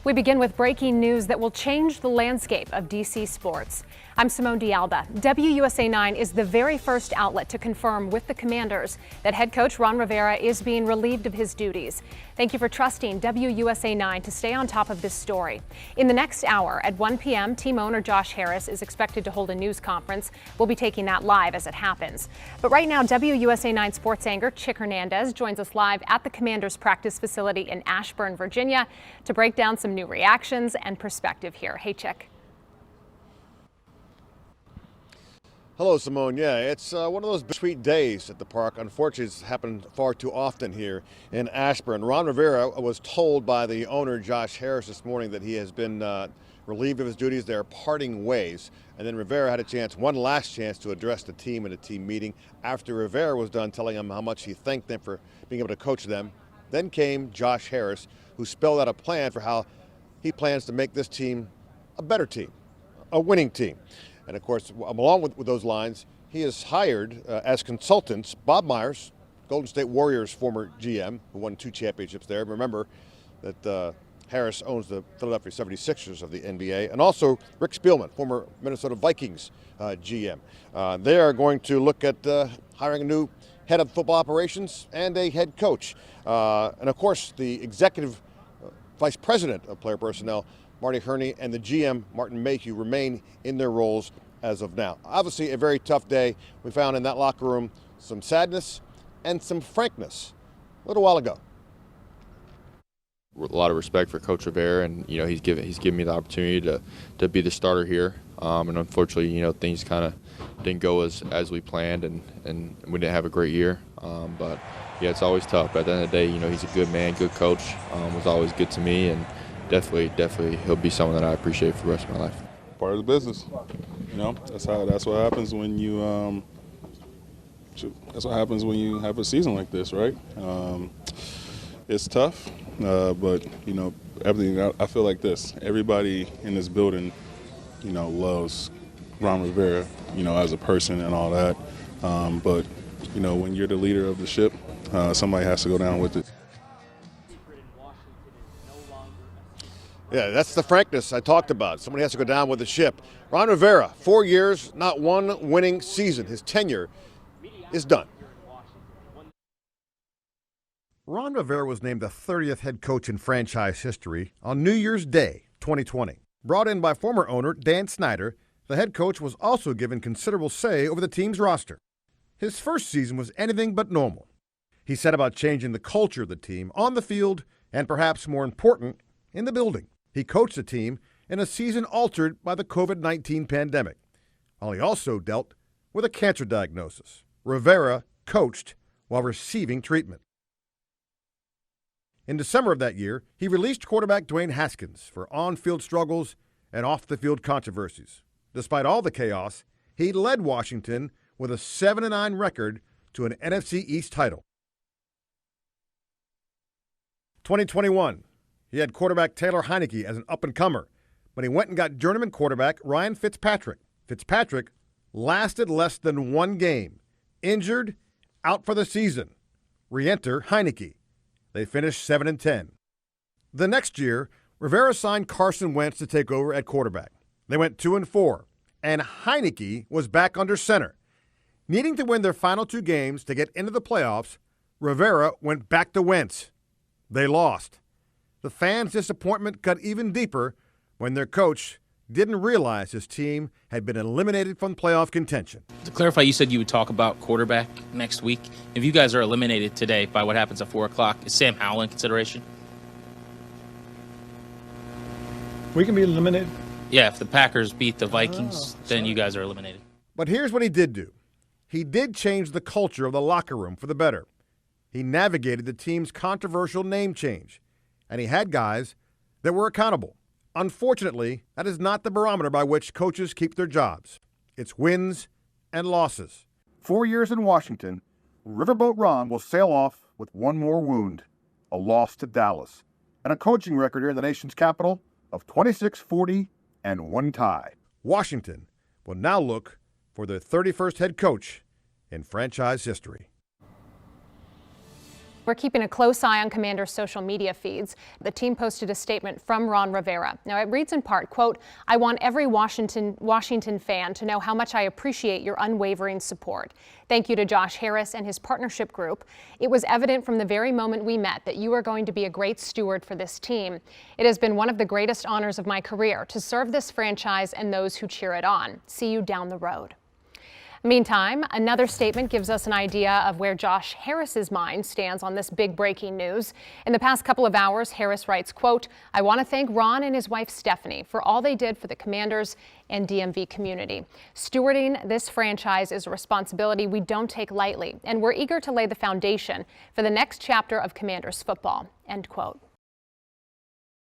We begin with breaking news that will change the landscape of DC sports. I'm Simone D'Alba. WUSA 9 is the very first outlet to confirm with the Commanders that head coach Ron Rivera is being relieved of his duties. Thank you for trusting WUSA 9 to stay on top of this story. In the next hour at 1 p.m., team owner Josh Harris is expected to hold a news conference. We'll be taking that live as it happens. But right now, WUSA 9 sports anchor Chick Hernandez joins us live at the Commanders practice facility in Ashburn, Virginia, to break down some new reactions and perspective here. Hey, Chick. Hello, Simone. Yeah, it's one of those bittersweet days at the park. Unfortunately, it's happened far too often here in Ashburn. Ron Rivera was told by the owner, Josh Harris, this morning that he has been relieved of his duties. They're parting ways. And then Rivera had one last chance to address the team in a team meeting. After Rivera was done telling them how much he thanked them for being able to coach them, then came Josh Harris, who spelled out a plan for how he plans to make this team a better team, a winning team. And of course, along with those lines, he has hired as consultants Bob Myers, Golden State Warriors former GM, who won 2 championships there. Remember that Harris owns the Philadelphia 76ers of the NBA, and also Rick Spielman, former Minnesota Vikings GM. They are going to look at hiring a new head of football operations and a head coach. And of course, the executive vice president of player personnel, Marty Herney, and the GM, Martin Mayhew, remain in their roles as of now. Obviously, a very tough day. We found in that locker room some sadness and some frankness a little while ago. A lot of respect for Coach Rivera, and he's given me the opportunity to be the starter here. And unfortunately, things kind of didn't go as we planned, and we didn't have a great year. But yeah, it's always tough. But at the end of the day, he's a good man, good coach. Was always good to me, and definitely he'll be someone that I appreciate for the rest of my life. Part of the business, that's what happens when you have a season like this, right? It's tough, but everything. I feel like this. Everybody in this building, loves Ron Rivera, as a person and all that. But when you're the leader of the ship, somebody has to go down with it. Yeah, that's the frankness I talked about. Somebody has to go down with the ship. Ron Rivera, 4 years, not one winning season. His tenure is done. Ron Rivera was named the 30th head coach in franchise history on New Year's Day, 2020. Brought in by former owner Dan Snyder, the head coach was also given considerable say over the team's roster. His first season was anything but normal. He set about changing the culture of the team on the field and, perhaps more important, in the building. He coached the team in a season altered by the COVID-19 pandemic, while he also dealt with a cancer diagnosis. Rivera coached while receiving treatment. In December of that year, he released quarterback Dwayne Haskins for on-field struggles and off-the-field controversies. Despite all the chaos, he led Washington with a 7-9 record to an NFC East title. 2021. He had quarterback Taylor Heineke as an up-and-comer, but he went and got journeyman quarterback Ryan Fitzpatrick. Fitzpatrick lasted less than 1 game. Injured, out for the season. Re-enter Heineke. They finished 7-10. The next year, Rivera signed Carson Wentz to take over at quarterback. They went 2-4, and Heineke was back under center. Needing to win their final 2 games to get into the playoffs, Rivera went back to Wentz. They lost. The fans' disappointment got even deeper when their coach didn't realize his team had been eliminated from playoff contention. To clarify, you said you would talk about quarterback next week. If you guys are eliminated today by what happens at 4 o'clock, is Sam Howell in consideration? We can be eliminated. Yeah, if the Packers beat the Vikings, then you guys are eliminated. But here's what he did do. He did change the culture of the locker room for the better. He navigated the team's controversial name change, and he had guys that were accountable. Unfortunately, that is not the barometer by which coaches keep their jobs. It's wins and losses. 4 years in Washington, Riverboat Ron will sail off with one more wound, a loss to Dallas, and a coaching record here in the nation's capital of 26-40 and 1 tie. Washington will now look for their 31st head coach in franchise history. We're keeping a close eye on Commanders' social media feeds. The team posted a statement from Ron Rivera. Now, it reads in part, quote, "I want every Washington fan to know how much I appreciate your unwavering support. Thank you to Josh Harris and his partnership group. It was evident from the very moment we met that you are going to be a great steward for this team. It has been one of the greatest honors of my career to serve this franchise and those who cheer it on. See you down the road." Meantime, another statement gives us an idea of where Josh Harris's mind stands on this big breaking news. In the past couple of hours, Harris writes, quote, "I want to thank Ron and his wife Stephanie for all they did for the Commanders and DMV community. Stewarding this franchise is a responsibility we don't take lightly, and we're eager to lay the foundation for the next chapter of Commanders football," end quote.